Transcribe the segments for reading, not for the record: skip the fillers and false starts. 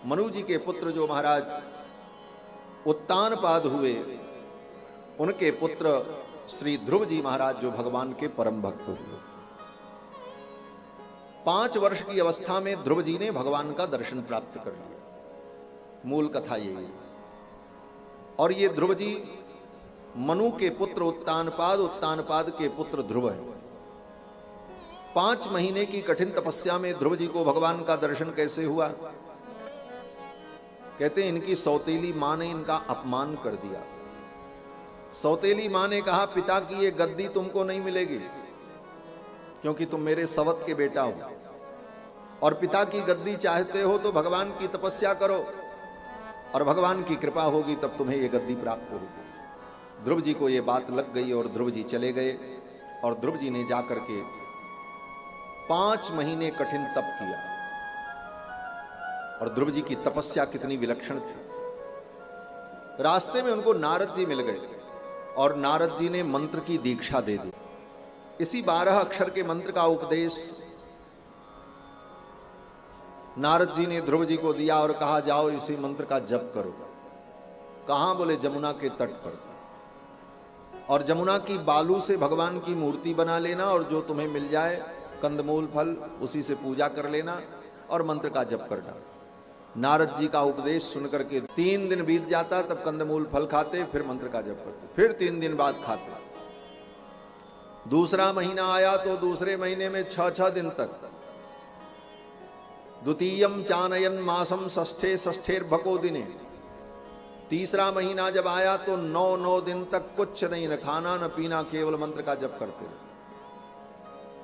मनु जी के पुत्र जो महाराज उत्तानपाद हुए, उनके पुत्र श्री ध्रुव जी महाराज जो भगवान के परम भक्त हुए। 5 वर्ष की अवस्था में ध्रुव जी ने भगवान का दर्शन प्राप्त कर लिया। मूल कथा यही है। और ये ध्रुव जी मनु के पुत्र उत्तानपाद, उत्तानपाद के पुत्र ध्रुव है। 5 महीने की कठिन तपस्या में ध्रुव जी को भगवान का दर्शन कैसे हुआ? कहते हैं इनकी सौतेली मां ने इनका अपमान कर दिया। सौतेली मां ने कहा, पिता की ये गद्दी तुमको नहीं मिलेगी, क्योंकि तुम मेरे सवत के बेटा हो, और पिता की गद्दी चाहते हो तो भगवान की तपस्या करो और भगवान की कृपा होगी, तब तुम्हें ये गद्दी प्राप्त होगी। ध्रुव जी को ये बात लग गई और ध्रुव जी चले गए। और ध्रुव जी ने जाकर के 5 महीने कठिन तप किया। और ध्रुव जी की तपस्या कितनी विलक्षण थी। रास्ते में उनको नारद जी मिल गए और नारद जी ने मंत्र की दीक्षा दे दी। इसी 12 अक्षर के मंत्र का उपदेश नारद जी ने ध्रुव जी को दिया और कहा, जाओ इसी मंत्र का जप करो। कहां? बोले जमुना के तट पर। और जमुना की बालू से भगवान की मूर्ति बना लेना, और जो तुम्हें मिल जाए कंदमूल फल उसी से पूजा कर लेना और मंत्र का जप करना। नारद जी का उपदेश सुनकर के 3 दिन बीत जाता, तब कंदमूल फल खाते, फिर मंत्र का जप करते, फिर 3 दिन बाद खाते। दूसरा महीना आया तो दूसरे महीने में 6 दिन तक। द्वितीयम चानयन मासम षष्ठे षष्ठेर भको दिने। तीसरा महीना जब आया तो 9 दिन तक कुछ नहीं, न खाना न पीना, केवल मंत्र का जप करते रहे।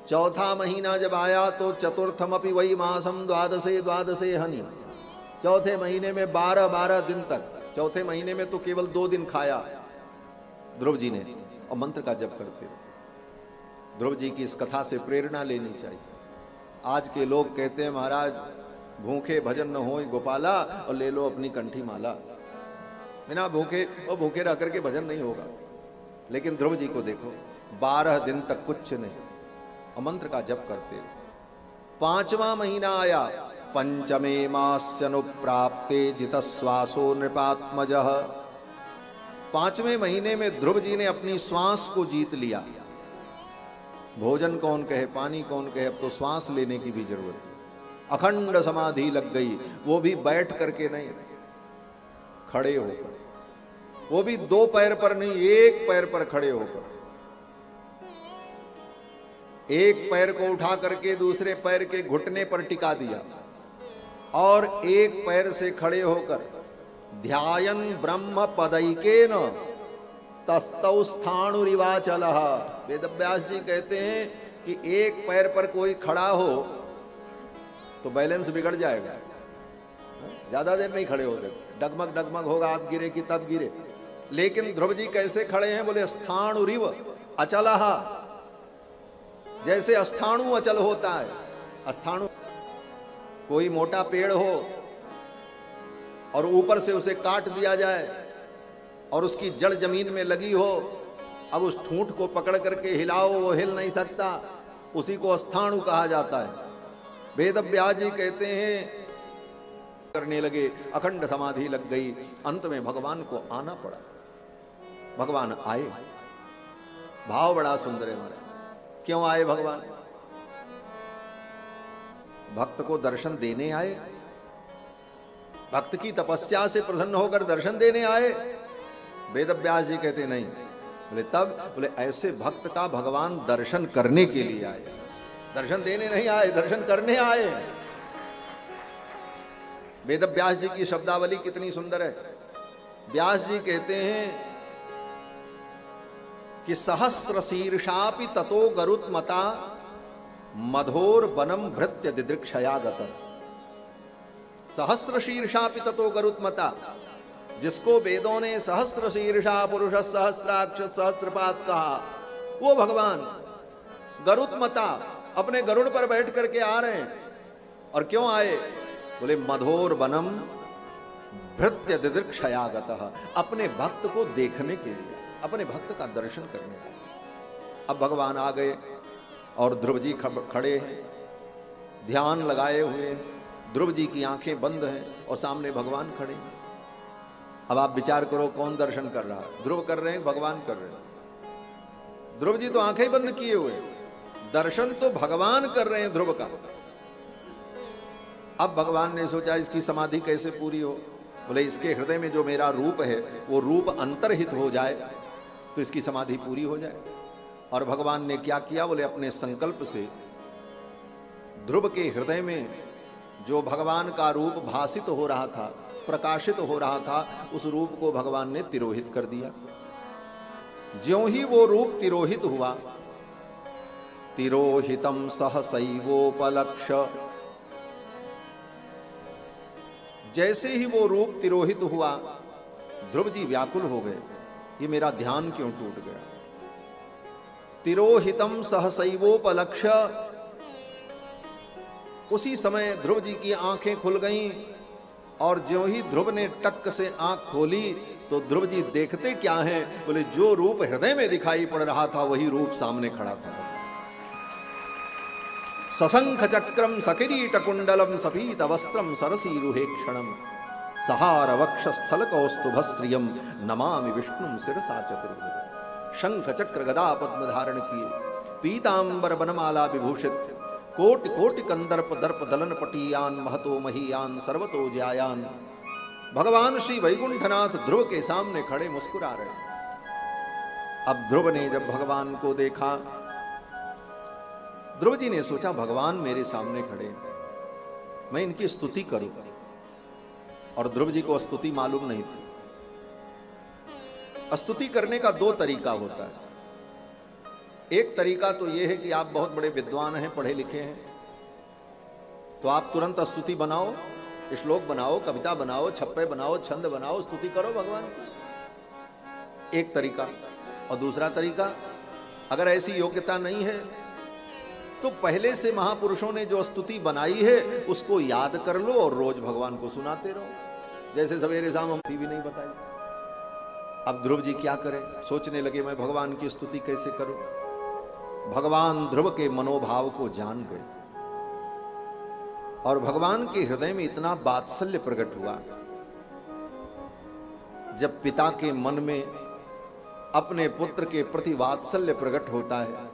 चौथा महीना जब आया तो चतुर्थम अपि वही मासम द्वादशे द्वादशे हनि। चौथे महीने में 12 दिन तक। चौथे महीने में तो केवल 2 दिन खाया ध्रुव जी ने, और मंत्र का जप करते रहे। ध्रुव जी की इस कथा से प्रेरणा लेनी चाहिए। आज के लोग कहते हैं, महाराज भूखे भजन न हो गोपाला, और ले लो अपनी कंठी माला। बिना भूखे और भूखे रह करके भजन नहीं होगा। लेकिन ध्रुव जी को देखो, 12 दिन तक कुछ नहीं, और मंत्र का जप करते। 5वां महीना आया, पंचमे मास्यनुप्राप्ते जितश्वासो नृपात्मजः। 5वें महीने में ध्रुव जी ने अपनी श्वास को जीत लिया। भोजन कौन कहे, पानी कौन कहे, अब तो श्वास लेने की भी जरूरत है। अखंड समाधि लग गई, वो भी बैठ करके नहीं, खड़े होकर। वो भी 2 पैर पर नहीं, 1 पैर पर खड़े होकर। एक पैर को उठा करके दूसरे पैर के घुटने पर टिका दिया, और एक पैर से खड़े होकर ध्यायन ब्रह्म पदैकेन तस्तौ स्थाणुरिवाचलः। वेदव्यास जी कहते हैं कि एक पैर पर कोई खड़ा हो तो बैलेंस बिगड़ जाएगा, ज्यादा देर नहीं खड़े हो सकते, डगमग डगमग होगा, आप गिरे कि तब गिरे। लेकिन ध्रुव जी कैसे खड़े हैं? बोले स्थाणुरिव अचलः। जैसे अस्थाणु अचल होता है। अस्थाणु, कोई मोटा पेड़ हो और ऊपर से उसे काट दिया जाए और उसकी जड़ जमीन में लगी हो, अब उस ठूंठ को पकड़ करके हिलाओ, वो हिल नहीं सकता, उसी को अस्थाणु कहा जाता है। वेदव्यास जी कहते हैं, करने लगे, अखंड समाधि लग गई। अंत में भगवान को आना पड़ा। भगवान आए। भाव बड़ा सुंदर है महाराज। क्यों आए भगवान? भक्त को दर्शन देने आए, भक्त की तपस्या से प्रसन्न होकर दर्शन देने आए। वेदव्यास जी कहते नहीं, बोले तब, बोले ऐसे भक्त का भगवान दर्शन करने के लिए आए, दर्शन देने नहीं आए, दर्शन करने आए। वेदव्यास जी की शब्दावली कितनी सुंदर है। व्यास जी कहते हैं कि सहस्र शीर्षापि ततो गरुत्मता मधोर वनम भृत्य दिदृक्षयागत। सहस्र शीर्षापि ततो गरुत्मता, जिसको वेदों ने सहस्र शीर्षा पुरुष सहस्राक्ष सहस्रपाद कहा, वो भगवान गरुत्मता अपने गरुड़ पर बैठ करके आ रहे हैं। और क्यों आए? बोले मधोर वनम भृत्य दिदृक्षयागत, अपने भक्त को देखने के लिए, अपने भक्त का दर्शन करने। अब भगवान आ गए और ध्रुव जी खड़े हैं, ध्यान लगाए हुए, ध्रुव जी की आंखें बंद हैं और सामने भगवान खड़े हैं। अब आप विचार करो कौन दर्शन कर रहा है, ध्रुव कर रहे हैं, भगवान कर रहे हैं। ध्रुव जी तो आंखें बंद किए हुए, दर्शन तो भगवान कर रहे हैं ध्रुव का। अब भगवान ने सोचा इसकी समाधि कैसे पूरी हो। बोले इसके हृदय में जो मेरा रूप है वो रूप अंतर्हित हो जाए तो इसकी समाधि पूरी हो जाए। और भगवान ने क्या किया, बोले अपने संकल्प से ध्रुव के हृदय में जो भगवान का रूप भासित हो रहा था, प्रकाशित हो रहा था, उस रूप को भगवान ने तिरोहित कर दिया। ज्यों ही वो रूप तिरोहित हुआ, तिरोहितम सहसैवोपलक्ष्य, जैसे ही वो रूप तिरोहित हुआ ध्रुव जी व्याकुल हो गए, ये मेरा ध्यान क्यों टूट गया। तिरोहितम सहसैवोपलक्ष्य, उसी समय ध्रुव जी की आंखें खुल गईं और ज्यों ही ध्रुव ने टक से आंख खोली तो ध्रुव जी देखते क्या हैं, बोले जो रूप हृदय में दिखाई पड़ रहा था वही रूप सामने खड़ा था। सशंख चक्रम सकिरीट कुंडलम सपीत वस्त्रम सरसीरुहे क्षणम सहार वक्ष स्थल कौस्तुभ श्रियम नमामि विष्णुम शिरसा चतुर्भुज। शंख चक्र गदा पद्म धारण किए, पीतांबर बनमाला विभूषित, कोटि कोटि कंदर्प दर्प दलन पटीयान महतो महीयान सर्वतो ज्यायान, भगवान श्री वैकुंठनाथ ध्रुव के सामने खड़े मुस्कुरा रहे। अब ध्रुव ने जब भगवान को देखा, ध्रुव जी ने सोचा भगवान मेरे सामने खड़े, मैं इनकी स्तुति करूं। और ध्रुव जी को स्तुति मालूम नहीं थी। स्तुति करने का दो तरीका होता है। एक तरीका तो यह है कि आप बहुत बड़े विद्वान हैं, पढ़े लिखे हैं, तो आप तुरंत स्तुति बनाओ, श्लोक बनाओ, कविता बनाओ, छप्पे बनाओ, छंद बनाओ, स्तुति करो भगवान की। एक तरीका। और दूसरा तरीका, अगर ऐसी योग्यता नहीं है तो पहले से महापुरुषों ने जो स्तुति बनाई है उसको याद कर लो और रोज भगवान को सुनाते रहो। जैसे सवेरे शाम हम भी नहीं बताई। अब ध्रुव जी क्या करें, सोचने लगे मैं भगवान की स्तुति कैसे करूं। भगवान ध्रुव के मनोभाव को जान गए और भगवान के हृदय में इतना वात्सल्य प्रकट हुआ। जब पिता के मन में अपने पुत्र के प्रति वात्सल्य प्रकट होता है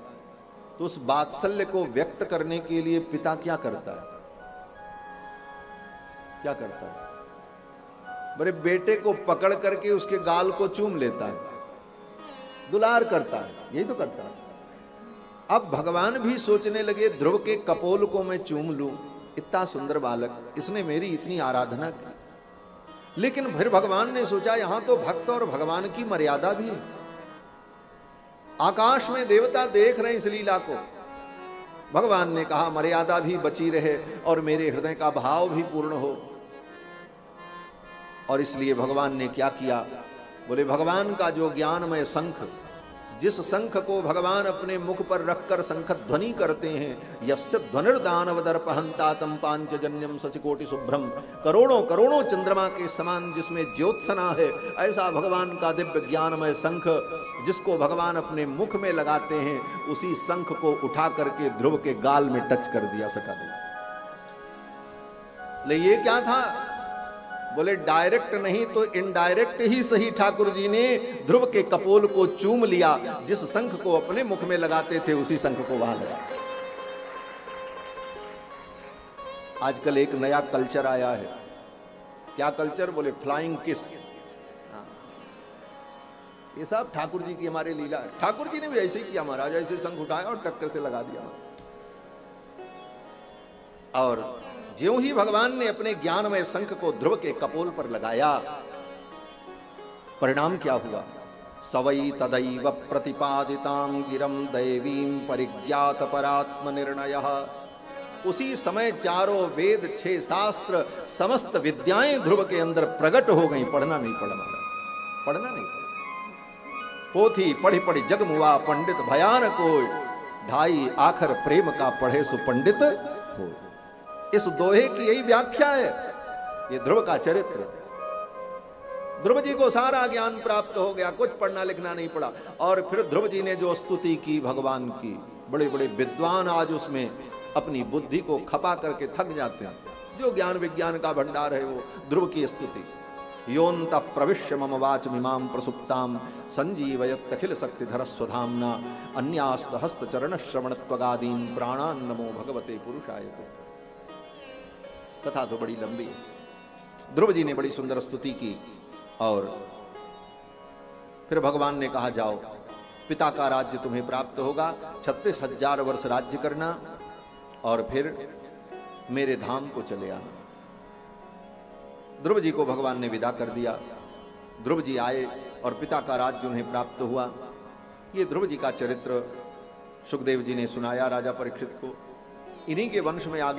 तो उस वात्सल्य को व्यक्त करने के लिए पिता क्या करता है, क्या करता है, बड़े बेटे को पकड़ करके उसके गाल को चूम लेता है, दुलार करता है, यही तो करता है। अब भगवान भी सोचने लगे ध्रुव के कपोल को मैं चूम लूं, इतना सुंदर बालक, इसने मेरी इतनी आराधना की। लेकिन फिर भगवान ने सोचा यहां तो भक्त और भगवान की मर्यादा भी है। आकाश में देवता देख रहे हैं इस लीला को। भगवान ने कहा मर्यादा भी बची रहे और मेरे हृदय का भाव भी पूर्ण हो। और इसलिए भगवान ने क्या किया, बोले भगवान का जो ज्ञानमय शंख, जिस शंख को भगवान अपने मुख पर रखकर शंख ध्वनि करते हैं, यस्य ध्वनिर्दानव दर्पहंता तम पांचजन्यम सचकोटि शुभ्रम, करोड़ों करोड़ों चंद्रमा के समान जिसमें ज्योत्सना है, ऐसा भगवान का दिव्य ज्ञानमय शंख जिसको भगवान अपने मुख में लगाते हैं, उसी शंख को उठा करके ध्रुव के गाल में टच कर दिया, सटा दिया। ले ये क्या था, बोले डायरेक्ट नहीं तो इनडायरेक्ट ही सही ठाकुर जी ने ध्रुव के कपोल को चूम लिया। जिस शंख को अपने मुख में लगाते थे उसी शंख को वहां लगा। आजकल एक नया कल्चर आया है। क्या कल्चर, बोले फ्लाइंग किस। ये सब ठाकुर जी की हमारे लीला है। ठाकुर जी ने भी ऐसे ही किया, महाराज ऐसे शंख उठाया और टक्कर से लगा दिया। और ज्यों ही भगवान ने अपने ज्ञानमय शंख को ध्रुव के कपोल पर लगाया, परिणाम क्या हुआ, सवई तदैव प्रतिपादितां गिरम दैवीं परिज्ञात परात्म निर्णयः। उसी समय चारों वेद, 6 शास्त्र, समस्त विद्याएं ध्रुव के अंदर प्रकट हो गई। पढ़ना नहीं पढ़ना, पढ़ना नहीं पढ़ना। पोथी पढ़ी पढ़ी जग मुआ पंडित भयान कोय, ढाई आखर प्रेम का पढ़े सुपंडित हो। इस दोहे की यही व्याख्या है। ये ध्रुव का चरित्र। ध्रुव जी को सारा ज्ञान प्राप्त हो गया, कुछ पढ़ना लिखना नहीं पड़ा। और फिर ध्रुव जी ने जो स्तुति की भगवान की, बड़े बड़े विद्वान आज उसमें अपनी बुद्धि को खपा करके थक जाते हैं। जो ज्ञान विज्ञान का भंडार है वो ध्रुव की स्तुति। योन्त प्रविश्य मम वाच मिमाम प्रसुप्ताम संजीवयत अखिल शक्तिधर स्वधाम्ना अन्यास्त हस्त चरण श्रवण त्वगादीन प्राणान नमो भगवते पुरुषाय। कथा तो बड़ी लंबी है। ध्रुव जी ने बड़ी सुंदर स्तुति की और फिर भगवान ने कहा जाओ पिता का राज्य तुम्हें प्राप्त होगा, 36,000 वर्ष राज्य करना और फिर मेरे धाम को चले आना। ध्रुव जी को भगवान ने विदा कर दिया। ध्रुव जी आए और पिता का राज्य उन्हें प्राप्त हुआ। ये ध्रुव जी का चरित्र सुखदेव जी ने सुनाया राजा परीक्षित को। इन्हीं के वंश में आगे